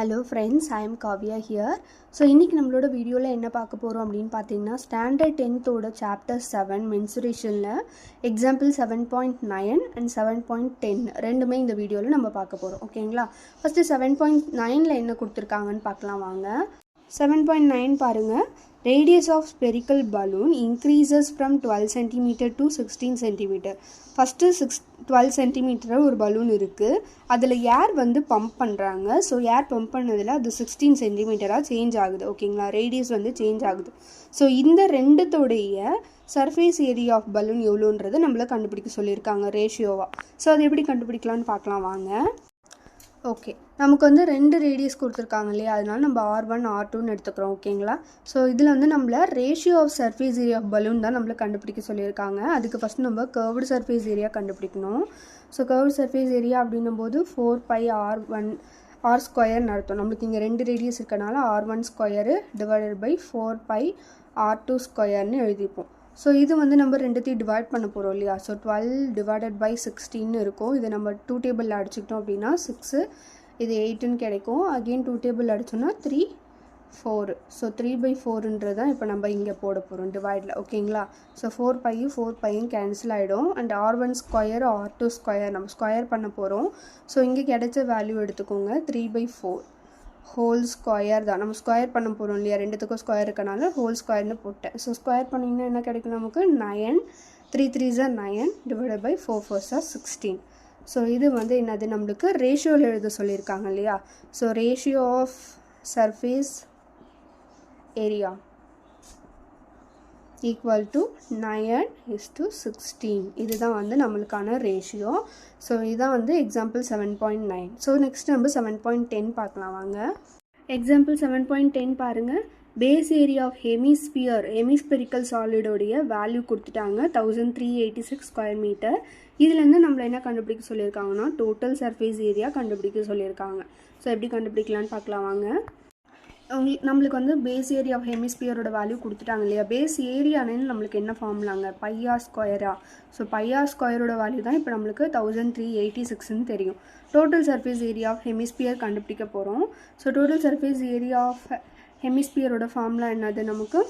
Hello friends, I am Kavya here. So இன்னைக்கு நம்மளோட வீடியோல என்ன பார்க்க போறோம் அப்படினு பாத்தீங்கன்னா ஸ்டாண்டர்ட் 10th ஓட சாப்டர் 7 மென்சுரேஷன்ல எக்ஸாம்பிள் 7.9 and 7.10 ரெண்டுமே இந்த வீடியோல நம்ம பார்க்க போறோம். ஓகேங்களா? ஃபர்ஸ்ட் 7.9ல என்ன கொடுத்திருக்காங்கன்னு பார்க்கலாம் வாங்க. 7.9 பாருங்க. Radius of spherical balloon increases from 12 cm to 16 cm. First 12 cm ஒரு balloon இருக்கு. அதுல ஏர் வந்து பம்ப் பண்றாங்க. ஸோ ஏர் பம்ப் பண்ணதுல அது 16 cm சேஞ்ச் ஆகுது. ஓகேங்களா? ரேடியஸ் வந்து சேஞ்ச் ஆகுது. ஸோ இந்த ரெண்டுத்தோடைய சர்ஃபேஸ் ஏரியா ஆஃப் பலூன் எவ்வளோன்றதை நம்மள கண்டுபிடிக்க சொல்லியிருக்காங்க ரேஷியோவா. ஸோ அது எப்படி கண்டுபிடிக்கலாம்னு பார்க்கலாம் வாங்க. ஓகே, நமக்கு வந்து ரெண்டு ரேடியஸ் கொடுத்துருக்காங்க இல்லையா, அதனால நம்ம R1 R2ன்னு எடுத்துக்கிறோம். ஓகேங்களா? ஸோ இதில் வந்து நம்மள ratio of surface area of balloon தான் நம்மளை கண்டுபிடிக்க சொல்லியிருக்காங்க. அதுக்கு ஃபஸ்ட் நம்ம கர்வ்டு சர்ஃபேஸ் ஏரியா கண்டுபிடிக்கணும். ஸோ கர்வ்டு சர்ஃபேஸ் ஏரியா அப்படின்னும் போது 4πr1 r ஸ்கொயர்னு அர்த்தம். நம்மளுக்கு இங்கே ரெண்டு ரேடியஸ் இருக்கனால R1 square divided by 4πr2 ஸ்கொயர்னு எழுதிப்போம். ஸோ இது வந்து நம்ம ரெண்டுத்தையும் டிவைட் பண்ண போகிறோம் இல்லையா. ஸோ 12 டிவைடட் பை 16 இருக்கும். இது நம்ம 2 டேபிளில் அடிச்சுக்கிட்டோம் அப்படின்னா 6, இது 8ன்னு கிடைக்கும். அகெயின் 2 டேபிள் அடிச்சோன்னா 3 4. ஸோ 3/4ன்றது தான் இப்போ நம்ம இங்கே போட போகிறோம் டிவைடில். ஓகேங்களா? ஸோ 4πயும் கேன்சல் ஆகிடும். And R1 square R2 square நம்ம ஸ்கொயர் பண்ண போகிறோம். ஸோ இங்கே கிடைச்ச வேல்யூ எடுத்துக்கோங்க. 3/4 ஹோல் ஸ்கொயர் தான் நம்ம ஸ்கொயர் பண்ண போகிறோம் இல்லையா. ரெண்டுத்துக்கும் ஸ்கொயர் இருக்கனால ஹோல் ஸ்கொயர்னு போட்டேன். ஸோ ஸ்கொயர் பண்ணிங்கன்னா என்ன கிடைக்கும் நமக்கு? 9, 3 3s are 9 divided by 4 4s are 16. So இது வந்து என்னது நம்மளுக்கு ரேஷியோவில் எழுத சொல்லியிருக்காங்க இல்லையா. So ratio of surface area equal to 9:16. இதுதான் வந்து நம்மளுக்கான ரேஷியோ. ஸோ இதுதான் வந்து எக்ஸாம்பிள் 7.9. ஸோ நெக்ஸ்ட் நம்ம 7.10 பார்க்கலாம் வாங்க. எக்ஸாம்பிள் 7.10 பாருங்கள். பேஸ் ஏரியா ஆஃப் ஹெமிஸ்பெரிக்கல் சாலிடோடைய வேல்யூ கொடுத்துட்டாங்க 1386 ஸ்கொயர் மீட்டர். இதுலேருந்து நம்மளை என்ன கண்டுபிடிக்க சொல்லியிருக்காங்கன்னா டோட்டல் சர்ஃபேஸ் ஏரியா கண்டுபிடிக்க சொல்லியிருக்காங்க. ஸோ எப்படி கண்டுபிடிக்கலான்னு பார்க்கலாம் வாங்க. நம்மளுக்கு வந்து பேஸ் ஏரியா ஆஃப் ஹெமிஸ்பியரோட வேல்யூ கொடுத்துட்டாங்க இல்லையா. பேஸ் ஏரியானு நம்மளுக்கு என்ன ஃபார்முலாங்க? πr ஸ்கொயரா. ஸோ πr ஸ்கொயரோட வேல்யூ தான் இப்போ நம்மளுக்கு 1386ன்னு தெரியும். Total surface area of hemisphere கண்டுபிடிக்க போகிறோம். So total surface area of ஹெமிஸ்பியரோட ஃபார்முலா என்னது நமக்கு?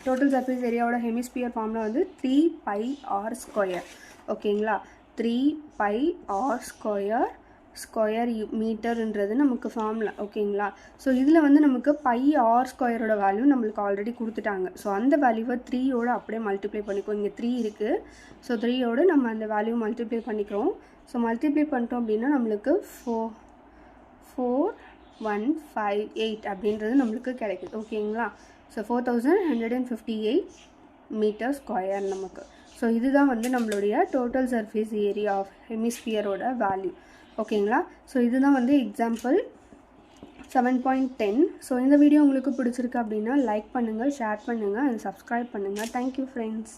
டோட்டல் சர்ஃபேஸ் ஏரியாவோட ஹெமிஸ்பியர் ஃபார்முலா வந்து 3πr ஸ்கொயர். ஓகேங்களா? 3πr ஸ்கொயர் மீட்டர்ன்றது நமக்கு ஃபார்முலா. ஓகேங்களா? ஸோ இதில் வந்து நமக்கு πr ஸ்கொயரோட வேல்யூ நம்மளுக்கு ஆல்ரெடி கொடுத்துட்டாங்க. ஸோ அந்த வேல்யூவை 3யோட அப்படியே மல்டிப்ளை பண்ணிக்கோ. இங்கே 3 இருக்குது. ஸோ 3யோட நம்ம அந்த வேல்யூ மல்டிப்ளை பண்ணிக்கிறோம். ஸோ மல்டிப்ளை பண்ணிட்டோம் அப்படின்னா நம்மளுக்கு 4158 அப்படின்றது நம்மளுக்கு கிடைக்குது. ஓகேங்களா? ஸோ 4158 மீட்டர் ஸ்கொயர் நமக்கு. ஸோ இதுதான் வந்து நம்மளுடைய டோட்டல் சர்ஃபேஸ் ஏரியா ஆஃப் ஹெமிஸ்பியரோட வேல்யூ. ஓகேங்களா? ஸோ இதுதான் வந்து எக்ஸாம்பிள் 7.10. ஸோ இந்த வீடியோ உங்களுக்கு பிடிச்சிருக்கு அப்படின்னா லைக் பண்ணுங்கள், ஷேர் பண்ணுங்கள் அண்ட் சப்ஸ்கிரைப் பண்ணுங்கள். Thank you friends.